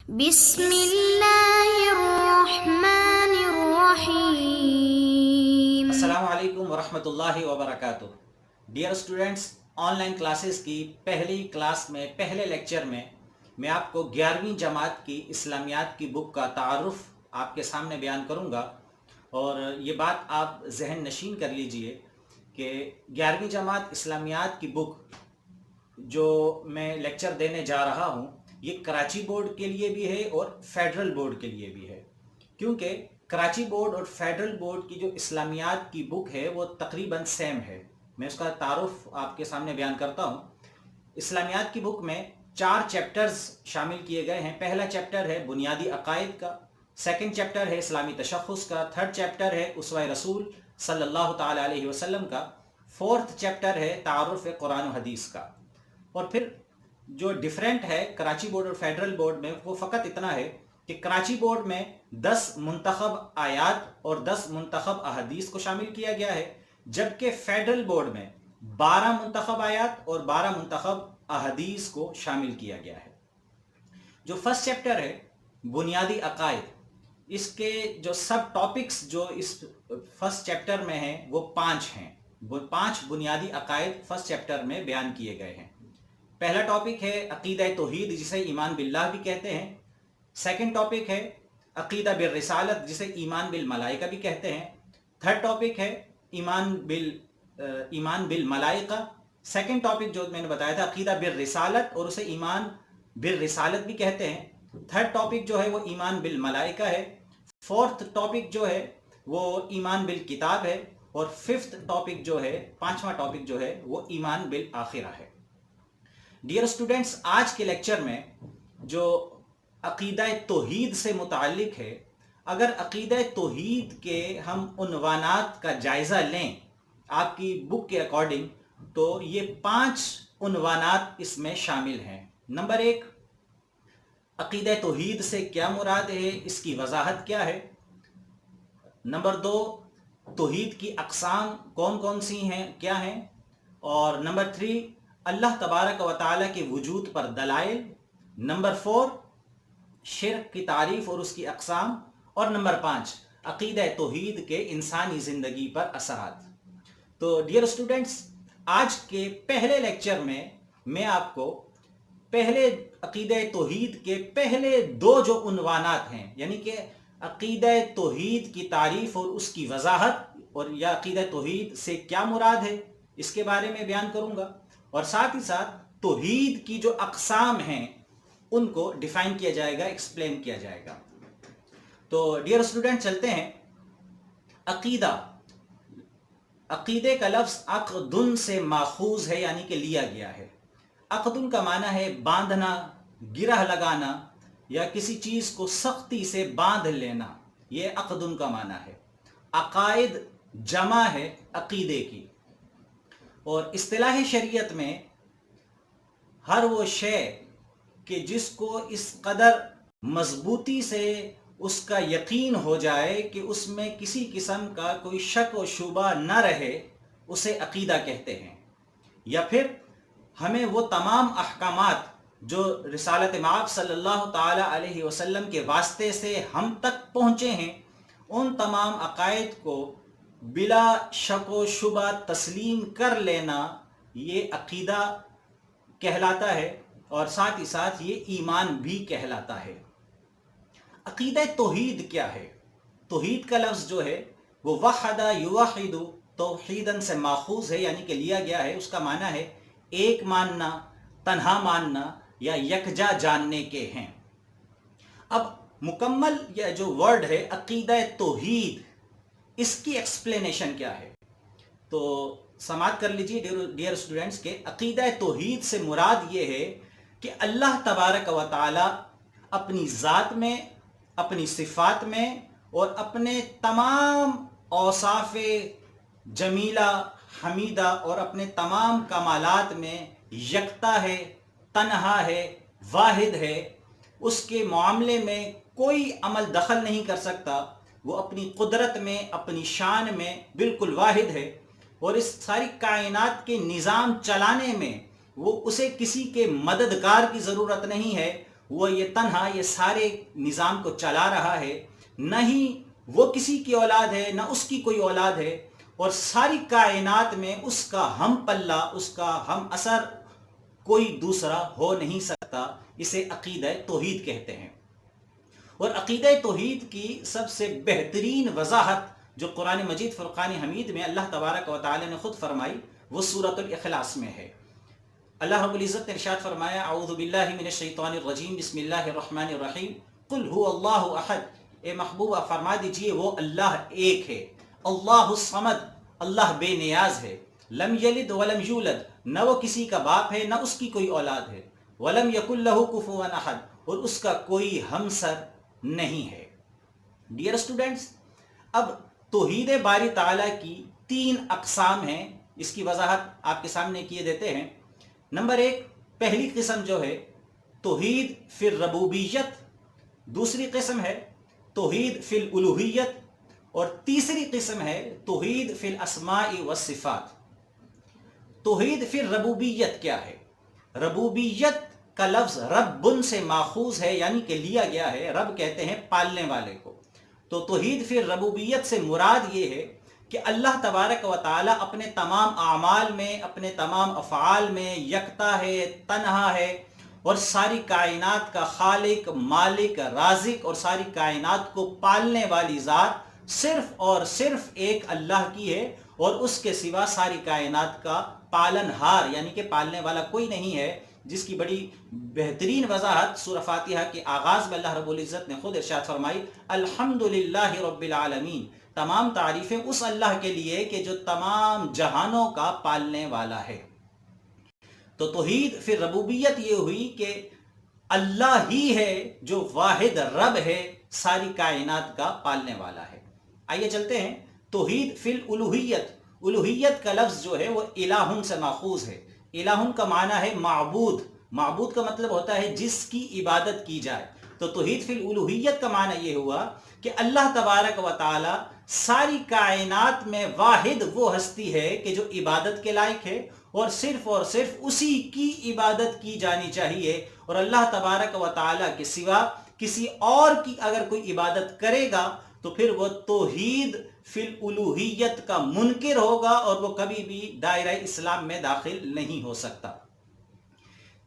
بسم اللہ الرحمن الرحیم۔ السلام علیکم ورحمۃ اللہ وبرکاتہ۔ Dear students, on line classes کی پہلی کلاس میں پہلے لیکچر میں آپ کو 11ویں جماعت کی اسلامیات کی بک کا تعارف آپ کے سامنے بیان کروں گا، اور یہ بات آپ ذہن نشین کر لیجئے کہ 11ویں جماعت اسلامیات کی بک جو میں لیکچر دینے جا رہا ہوں یہ کراچی بورڈ کے لیے بھی ہے اور فیڈرل بورڈ کے لیے بھی ہے، کیونکہ کراچی بورڈ اور فیڈرل بورڈ کی جو اسلامیات کی بک ہے وہ تقریباً سیم ہے۔ میں اس کا تعارف آپ کے سامنے بیان کرتا ہوں۔ اسلامیات کی بک میں 4 چیپٹرز شامل کیے گئے ہیں۔ پہلا چیپٹر ہے بنیادی عقائد کا، سیکنڈ چیپٹر ہے اسلامی تشخص کا، تھرڈ چیپٹر ہے اسوہ رسول صلی اللہ تعالی علیہ وسلم کا، فورتھ چیپٹر ہے تعارف قرآن و حدیث کا۔ اور پھر جو ڈیفرنٹ ہے کراچی بورڈ اور فیڈرل بورڈ میں وہ فقط اتنا ہے کہ کراچی بورڈ میں 10 منتخب آیات اور 10 منتخب احادیث کو شامل کیا گیا ہے، جبکہ فیڈرل بورڈ میں 12 منتخب آیات اور 12 منتخب احادیث کو شامل کیا گیا ہے۔ جو فرسٹ چیپٹر ہے بنیادی عقائد، اس کے جو سب ٹاپکس جو اس فرسٹ چیپٹر میں ہیں وہ 5 ہیں۔ 5 بنیادی عقائد فرسٹ چیپٹر میں بیان کیے گئے ہیں۔ پہلا ٹاپک ہے عقیدہ توحید، جسے ایمان باللہ بھی کہتے ہیں۔ سیکنڈ ٹاپک ہے عقیدہ بالرسالت، جسے ایمان بالملائکہ بھی کہتے ہیں۔ تھرڈ ٹاپک ہے ایمان بالملائکہ۔ سیکنڈ ٹاپک جو میں نے بتایا تھا عقیدہ بالرسالت، اور اسے ایمان بالرسالت بھی کہتے ہیں۔ تھرڈ ٹاپک جو ہے وہ ایمان بالملائکہ ہے۔ فورتھ ٹاپک جو ہے وہ ایمان بالکتاب ہے، اور ففتھ ٹاپک جو ہے، 5واں ٹاپک جو ہے وہ ایمان بالآخرہ ہے۔ ڈیئر اسٹوڈنٹس، آج کے لیکچر میں جو عقیدہ توحید سے متعلق ہے، اگر عقیدہ توحید کے ہم عنوانات کا جائزہ لیں آپ کی بک کے اکارڈنگ، تو یہ 5 عنوانات اس میں شامل ہیں۔ نمبر 1، عقیدہ توحید سے کیا مراد ہے، اس کی وضاحت کیا ہے۔ نمبر 2، توحید کی اقسام کون کون سی ہیں، کیا ہیں۔ اور نمبر 3، اللہ تبارک و تعالیٰ کے وجود پر دلائل۔ نمبر 4، شرک کی تعریف اور اس کی اقسام۔ اور نمبر 5، عقیدہ توحید کے انسانی زندگی پر اثرات۔ تو ڈیئر اسٹوڈنٹس، آج کے پہلے لیکچر میں آپ کو پہلے عقیدہ توحید کے پہلے 2 جو عنوانات ہیں، یعنی کہ عقیدہ توحید کی تعریف اور اس کی وضاحت، اور یا عقیدہ توحید سے کیا مراد ہے، اس کے بارے میں بیان کروں گا، اور ساتھ ہی ساتھ توحید کی جو اقسام ہیں ان کو ڈیفائن کیا جائے گا، ایکسپلین کیا جائے گا۔ تو ڈیئر اسٹوڈنٹ، چلتے ہیں۔ عقیدے کا لفظ عقدن سے ماخوذ ہے، یعنی کہ لیا گیا ہے۔ عقدن کا معنی ہے باندھنا، گرہ لگانا، یا کسی چیز کو سختی سے باندھ لینا، یہ عقدن کا معنی ہے۔ عقائد جمع ہے عقیدے کی، اور اصطلاح شریعت میں ہر وہ شے کہ جس کو اس قدر مضبوطی سے اس کا یقین ہو جائے کہ اس میں کسی قسم کا کوئی شک و شبہ نہ رہے، اسے عقیدہ کہتے ہیں۔ یا پھر ہمیں وہ تمام احکامات جو رسالت مآب صلی اللہ تعالی علیہ وسلم کے واسطے سے ہم تک پہنچے ہیں، ان تمام عقائد کو بلا شک و شبہ تسلیم کر لینا، یہ عقیدہ کہلاتا ہے، اور ساتھ ہی ساتھ یہ ایمان بھی کہلاتا ہے۔ عقیدہ توحید کیا ہے؟ توحید کا لفظ جو ہے وہ وحد یوحد توحیدن سے ماخوذ ہے، یعنی کہ لیا گیا ہے۔ اس کا معنی ہے ایک ماننا، تنہا ماننا، یا یکجا جاننے کے ہیں۔ اب مکمل یہ جو ورڈ ہے عقیدہ توحید، اس کی ایکسپلینیشن کیا ہے؟ تو سماعت کر لیجیے ڈیئر اسٹوڈنٹس کہ عقیدہ توحید سے مراد یہ ہے کہ اللہ تبارک و تعالی اپنی ذات میں، اپنی صفات میں، اور اپنے تمام اوصاف جمیلہ حمیدہ اور اپنے تمام کمالات میں یکتا ہے، تنہا ہے، واحد ہے۔ اس کے معاملے میں کوئی عمل دخل نہیں کر سکتا۔ وہ اپنی قدرت میں، اپنی شان میں بالکل واحد ہے، اور اس ساری کائنات کے نظام چلانے میں وہ اسے کسی کے مددگار کی ضرورت نہیں ہے۔ وہ یہ تنہا یہ سارے نظام کو چلا رہا ہے، نہ ہی وہ کسی کی اولاد ہے، نہ اس کی کوئی اولاد ہے، اور ساری کائنات میں اس کا ہم پلہ، اس کا ہم اثر کوئی دوسرا ہو نہیں سکتا. اسے عقیدہ توحید کہتے ہیں. اور عقیدہ توحید کی سب سے بہترین وضاحت جو قرآن مجید فرقان حمید میں اللہ تبارک و تعالی نے خود فرمائی وہ سورۃ الاخلاص میں ہے. اللہ رب العزت نے ارشاد فرمایا اعوذ باللہ من الشیطان الرجیم بسم اللہ الرحمن الرحیم قل هو اللہ احد. اے محبوب آپ فرما دیجئے وہ اللہ ایک ہے. اللہ الصمد، اللہ بے نیاز ہے. لم یلد ولم یولد، نہ وہ کسی کا باپ ہے نہ اس کی کوئی اولاد ہے. ولم یکن لہ کفوا احد، اور اس کا کوئی ہمسر نہیں ہے. ڈیئر اسٹوڈنٹس، اب توحید باری تعالیٰ کی 3 اقسام ہیں. اس کی وضاحت آپ کے سامنے کیے دیتے ہیں. نمبر 1، پہلی قسم جو ہے توحید فی الربوبیت، دوسری قسم ہے توحید فی الالوہیت، اور تیسری قسم ہے توحید فی الاسماء والصفات. توحید فی الربوبیت کیا ہے؟ ربوبیت کا لفظ رب سے ماخوذ ہے، یعنی کہ لیا گیا ہے. رب کہتے ہیں پالنے والے کو. تو توحید فی الربوبیت سے مراد یہ ہے کہ اللہ تبارک و تعالی اپنے تمام اعمال میں، اپنے تمام افعال میں یکتا ہے، تنہا ہے، اور ساری کائنات کا خالق، مالک، رازق اور ساری کائنات کو پالنے والی ذات صرف اور صرف ایک اللہ کی ہے، اور اس کے سوا ساری کائنات کا پالن ہار یعنی کہ پالنے والا کوئی نہیں ہے. جس کی بڑی بہترین وضاحت سورہ فاتحہ کے آغاز میں اللہ رب العزت نے خود ارشاد فرمائی الحمدللہ رب العالمین. تمام تعریفیں اس اللہ کے لیے کہ جو تمام جہانوں کا پالنے والا ہے. تو توحید فی ربوبیت یہ ہوئی کہ اللہ ہی ہے جو واحد رب ہے، ساری کائنات کا پالنے والا ہے. آئیے چلتے ہیں توحید فی الالوہیت. الوہیت کا لفظ جو ہے وہ الہ سے ماخوذ ہے. الہ کا معنی ہے معبود. معبود کا مطلب ہوتا ہے جس کی عبادت کی جائے. تو توحید فی الالوہیت کا معنی یہ ہوا کہ اللہ تبارک و تعالی ساری کائنات میں واحد وہ ہستی ہے کہ جو عبادت کے لائق ہے، اور صرف اسی کی عبادت کی جانی چاہیے. اور اللہ تبارک و تعالی کے سوا کسی اور کی اگر کوئی عبادت کرے گا تو پھر وہ توحید فی الالوہیت کا منکر ہوگا، اور وہ کبھی بھی دائرہ اسلام میں داخل نہیں ہو سکتا.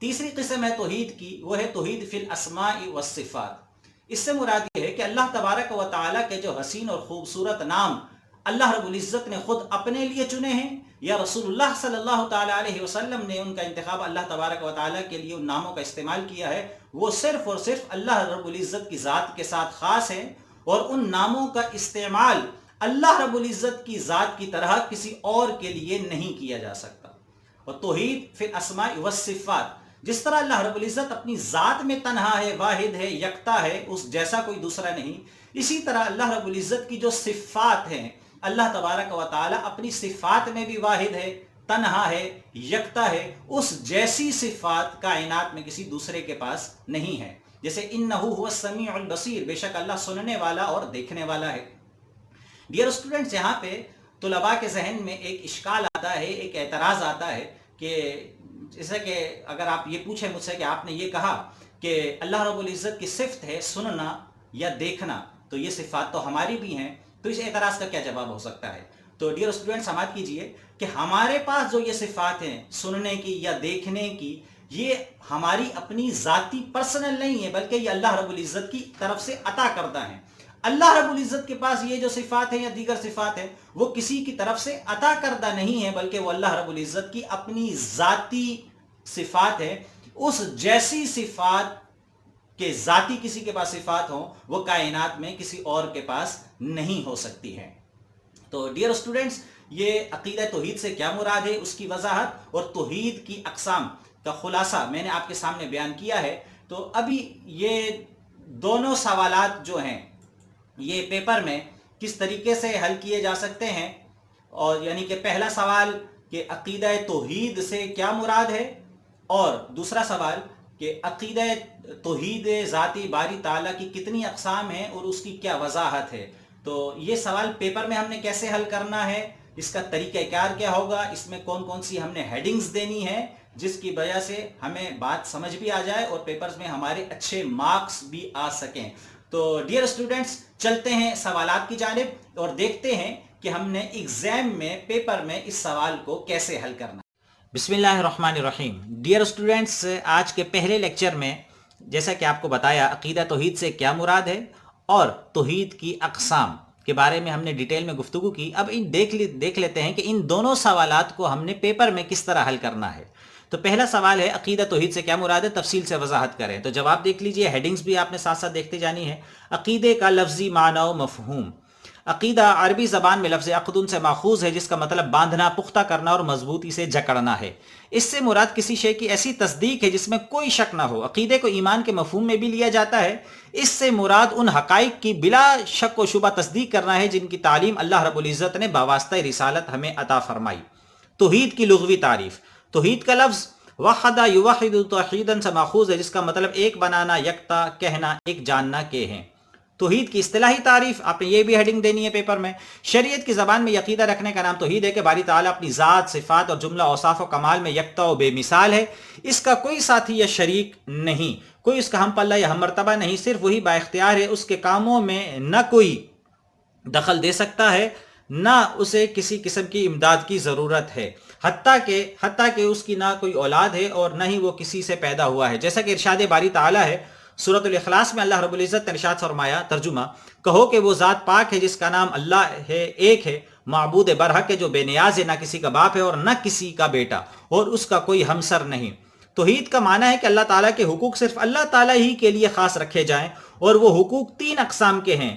تیسری قسم ہے توحید کی، وہ ہے توحید فی الاسماء والصفات. اس سے مراد یہ ہے کہ اللہ تبارک و تعالیٰ کے جو حسین اور خوبصورت نام اللہ رب العزت نے خود اپنے لیے چنے ہیں، یا رسول اللہ صلی اللہ تعالیٰ علیہ وسلم نے ان کا انتخاب اللہ تبارک و تعالیٰ کے لیے ان ناموں کا استعمال کیا ہے، وہ صرف اور صرف اللہ رب العزت کی ذات کے ساتھ خاص ہیں، اور ان ناموں کا استعمال اللہ رب العزت کی ذات کی طرح کسی اور کے لیے نہیں کیا جا سکتا. اور توحید فی الاسماء والصفات، جس طرح اللہ رب العزت اپنی ذات میں تنہا ہے، واحد ہے، یکتا ہے، اس جیسا کوئی دوسرا نہیں، اسی طرح اللہ رب العزت کی جو صفات ہیں، اللہ تبارک و تعالی اپنی صفات میں بھی واحد ہے، تنہا ہے، یکتا ہے. اس جیسی صفات کائنات میں کسی دوسرے کے پاس نہیں ہے. جیسے انہ هو السمیع البصیر، بے شک اللہ سننے والا اور دیکھنے والا ہے. ڈیئر اسٹوڈنٹس، یہاں پہ طلباء کے ذہن میں ایک اشکال آتا ہے، ایک اعتراض آتا ہے کہ جیسا کہ اگر آپ یہ پوچھیں مجھ سے کہ آپ نے یہ کہا کہ اللہ رب العزت کی صفت ہے سننا یا دیکھنا، تو یہ صفات تو ہماری بھی ہیں، تو اس اعتراض کا کیا جواب ہو سکتا ہے؟ تو ڈیئر اسٹوڈنٹ سماعت کیجئے کہ ہمارے پاس جو یہ صفات ہیں سننے کی یا دیکھنے کی، یہ ہماری اپنی ذاتی پرسنل نہیں ہے، بلکہ یہ اللہ رب العزت کی طرف سے عطا کردہ ہیں. اللہ رب العزت کے پاس یہ جو صفات ہیں یا دیگر صفات ہیں وہ کسی کی طرف سے عطا کردہ نہیں ہے، بلکہ وہ اللہ رب العزت کی اپنی ذاتی صفات ہے. اس جیسی صفات کہ ذاتی کسی کے پاس صفات ہوں وہ کائنات میں کسی اور کے پاس نہیں ہو سکتی ہیں. تو ڈیئر اسٹوڈنٹس، یہ عقیدہ توحید سے کیا مراد ہے، اس کی وضاحت اور توحید کی اقسام کا خلاصہ میں نے آپ کے سامنے بیان کیا ہے. تو ابھی یہ دونوں سوالات جو ہیں یہ پیپر میں کس طریقے سے حل کیے جا سکتے ہیں، اور یعنی کہ پہلا سوال کہ عقیدہ توحید سے کیا مراد ہے، اور دوسرا سوال کہ عقیدہ توحید ذاتی باری تعالیٰ کی کتنی اقسام ہیں اور اس کی کیا وضاحت ہے. تو یہ سوال پیپر میں ہم نے کیسے حل کرنا ہے، اس کا طریقہ کار کیا ہوگا، اس میں کون کون سی ہم نے ہیڈنگز دینی ہے، جس کی وجہ سے ہمیں بات سمجھ بھی آ جائے اور پیپرز میں ہمارے اچھے مارکس بھی آ سکیں۔ تو ڈیئر اسٹوڈنٹس، چلتے ہیں سوالات کی جانب اور دیکھتے ہیں کہ ہم نے ایگزام میں پیپر میں اس سوال کو کیسے حل کرنا۔ بسم اللہ الرحمن الرحیم۔ ڈیئر اسٹوڈنٹس، آج کے پہلے لیکچر میں جیسا کہ آپ کو بتایا عقیدہ توحید سے کیا مراد ہے اور توحید کی اقسام کے بارے میں ہم نے ڈیٹیل میں گفتگو کی۔ اب دیکھ لیتے ہیں کہ ان دونوں سوالات کو ہم نے پیپر میں کس طرح حل کرنا ہے۔ تو پہلا سوال ہے عقیدہ توحید سے کیا مراد ہے، تفصیل سے وضاحت کریں۔ تو جواب دیکھ لیجئے، ہیڈنگز بھی آپ نے ساتھ ساتھ دیکھتے جانی ہے۔ عقیدے کا لفظی معنی و مفہوم۔ عقیدہ عربی زبان میں لفظ عقدن سے ماخوذ ہے، جس کا مطلب باندھنا، پختہ کرنا اور مضبوطی سے جکڑنا ہے۔ اس سے مراد کسی شے کی ایسی تصدیق ہے جس میں کوئی شک نہ ہو۔ عقیدے کو ایمان کے مفہوم میں بھی لیا جاتا ہے۔ اس سے مراد ان حقائق کی بلا شک و شبہ تصدیق کرنا ہے جن کی تعلیم اللہ رب العزت نے بواسطہ رسالت ہمیں عطا فرمائی۔ توحید کی لغوی تعریف۔ توحید کا لفظ وحد یوحد توحیدا سے ماخوذ ہے، جس کا مطلب ایک بنانا، یکتا کہنا، ایک جاننا کے ہیں۔ توحید کی اصطلاحی تعریف، آپ نے یہ بھی ہیڈنگ دینی ہے پیپر میں۔ شریعت کی زبان میں عقیدہ رکھنے کا نام توحید ہے کہ باری تعالیٰ اپنی ذات، صفات اور جملہ اوصاف و کمال میں یکتا و بے مثال ہے۔ اس کا کوئی ساتھی یا شریک نہیں، کوئی اس کا ہم پلہ یا ہم مرتبہ نہیں، صرف وہی با اختیار ہے۔ اس کے کاموں میں نہ کوئی دخل دے سکتا ہے، نہ اسے کسی قسم کی امداد کی ضرورت ہے، حتیٰ کہ اس کی نہ کوئی اولاد ہے اور نہ ہی وہ کسی سے پیدا ہوا ہے۔ جیسا کہ ارشاد باری تعالیٰ ہے سورۃ الاخلاص میں، اللہ رب العزت نے ارشاد فرمایا، ترجمہ: کہو کہ وہ ذات پاک ہے جس کا نام اللہ ہے، ایک ہے، معبود برحق ہے جو بے نیاز ہے، نہ کسی کا باپ ہے اور نہ کسی کا بیٹا، اور اس کا کوئی ہمسر نہیں۔ توحید کا معنی ہے کہ اللہ تعالیٰ کے حقوق صرف اللہ تعالیٰ ہی کے لیے خاص رکھے جائیں، اور وہ حقوق 3 اقسام کے ہیں: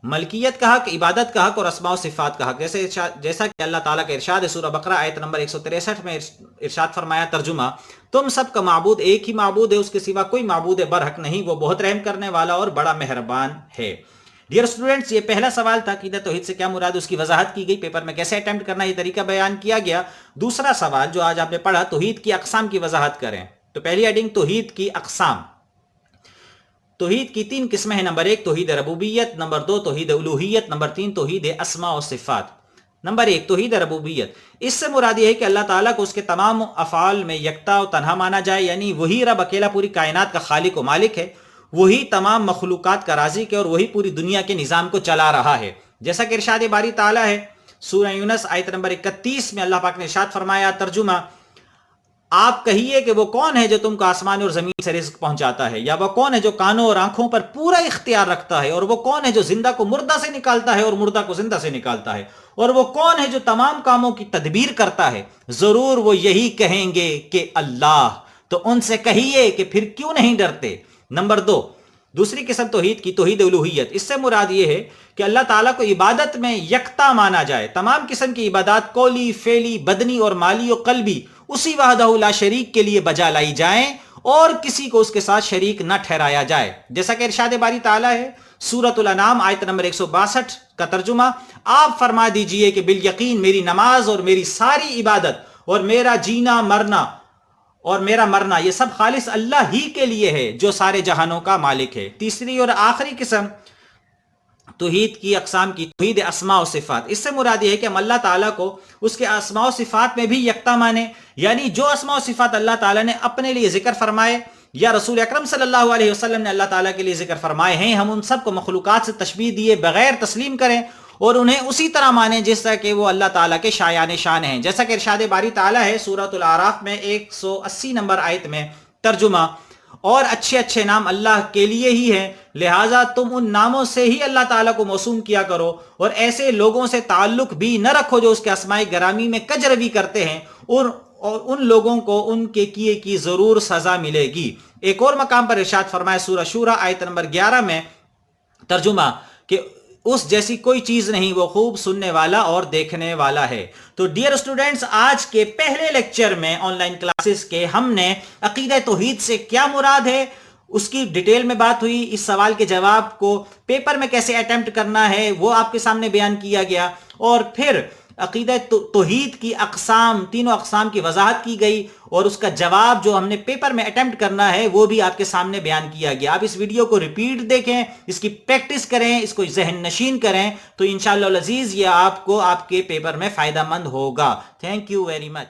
ملکیت کا حق، عبادت کا حق اور اسماء و صفات کا حق۔ جیسا کہ اللہ تعالیٰ کا ارشاد ہے سورہ بقرہ آیت نمبر 163 میں، ارشاد فرمایا، ترجمہ: تم سب کا معبود ایک ہی معبود ہے، اس کے سوا کوئی معبود برحق نہیں، وہ بہت رحم کرنے والا اور بڑا مہربان ہے۔ ڈیئر اسٹوڈنٹس، یہ پہلا سوال تھا، عقیدہ توحید سے کیا مراد، اس کی وضاحت کی گئی، پیپر میں کیسے اٹیمپٹ کرنا یہ طریقہ بیان کیا گیا۔ دوسرا سوال جو آج آپ نے پڑھا، توحید کی اقسام کی وضاحت کریں۔ تو پہلی ہیڈنگ توحید کی اقسام۔ توحید کی 3 قسمیں ہیں: نمبر 1 توحید ربوبیت، نمبر 2 توحید الوہیت، نمبر 3 توحید اسماء و صفات۔ نمبر 1 توحید ربوبیت۔ اس سے مراد یہ ہے کہ اللہ تعالیٰ کو اس کے تمام افعال میں یکتا و تنہا مانا جائے، یعنی وہی رب اکیلا پوری کائنات کا خالق و مالک ہے، وہی تمام مخلوقات کا رازق ہے اور وہی پوری دنیا کے نظام کو چلا رہا ہے۔ جیسا کہ ارشاد باری تعالیٰ ہے سورہ یونس آیت نمبر 31 میں، اللہ پاک نے ارشاد فرمایا، ترجمہ: آپ کہیے کہ وہ کون ہے جو تم کو آسمان اور زمین سے رزق پہنچاتا ہے، یا وہ کون ہے جو کانوں اور آنکھوں پر پورا اختیار رکھتا ہے، اور وہ کون ہے جو زندہ کو مردہ سے نکالتا ہے اور مردہ کو زندہ سے نکالتا ہے، اور وہ کون ہے جو تمام کاموں کی تدبیر کرتا ہے؟ ضرور وہ یہی کہیں گے کہ اللہ۔ تو ان سے کہیے کہ پھر کیوں نہیں ڈرتے۔ نمبر 2 دوسری قسم توحید کی، توحید الوہیت۔ اس سے مراد یہ ہے کہ اللہ تعالیٰ کو عبادت میں یکتا مانا جائے، تمام قسم کی عبادات قولی، فعلی، بدنی اور مالی و قلبی اسی وحدہ لا شریک کے لیے بجا لائی جائیں اور کسی کو اس کے ساتھ شریک نہ ٹھہرایا جائے۔ جیسا کہ ارشاد باری تعالیٰ ہے سورۃ الانعام آیت نمبر 162 کا ترجمہ: آپ فرما دیجئے کہ بالیقین میری نماز اور میری ساری عبادت اور میرا جینا مرنا اور میرا مرنا یہ سب خالص اللہ ہی کے لیے ہے جو سارے جہانوں کا مالک ہے۔ تیسری اور آخری قسم توحید کی اقسام کی، توحید اسماء و صفات۔ اس سے مراد یہ ہے کہ ہم اللہ تعالیٰ کو اس کے اسماء و صفات میں بھی یکتا مانیں، یعنی جو اسماء و صفات اللہ تعالیٰ نے اپنے لیے ذکر فرمائے یا رسول اکرم صلی اللہ علیہ وسلم نے اللہ تعالیٰ کے لیے ذکر فرمائے ہیں، ہم ان سب کو مخلوقات سے تشبیہ دیے بغیر تسلیم کریں اور انہیں اسی طرح مانیں جس طرح کہ وہ اللہ تعالیٰ کے شایان شان ہیں۔ جیسا کہ ارشاد باری تعالیٰ ہے سورۃ الاعراف میں 180 نمبر آیت میں، ترجمہ: اور اچھے اچھے نام اللہ کے لیے ہی ہیں، لہٰذا تم ان ناموں سے ہی اللہ تعالیٰ کو موسوم کیا کرو اور ایسے لوگوں سے تعلق بھی نہ رکھو جو اس کے اسماء گرامی میں کجروی کرتے ہیں، اور ان لوگوں کو ان کے کیے کی ضرور سزا ملے گی۔ ایک اور مقام پر ارشاد فرمایا سورہ شورى آیت نمبر 11 میں، ترجمہ: کہ اس جیسی کوئی چیز نہیں، وہ خوب سننے والا اور دیکھنے والا ہے۔ تو ڈیئر اسٹوڈنٹس، آج کے پہلے لیکچر میں آن لائن کلاسز کے ہم نے عقیدہ توحید سے کیا مراد ہے اس کی ڈیٹیل میں بات ہوئی۔ اس سوال کے جواب کو پیپر میں کیسے اٹیمپٹ کرنا ہے وہ آپ کے سامنے بیان کیا گیا، اور پھر عقیدہ توحید کی اقسام، تینوں اقسام کی وضاحت کی گئی، اور اس کا جواب جو ہم نے پیپر میں اٹیمپٹ کرنا ہے وہ بھی آپ کے سامنے بیان کیا گیا۔ آپ اس ویڈیو کو ریپیٹ دیکھیں، اس کی پریکٹس کریں، اس کو ذہن نشین کریں، تو انشاءاللہ العزیز یہ آپ کو آپ کے پیپر میں فائدہ مند ہوگا۔ Thank you very much.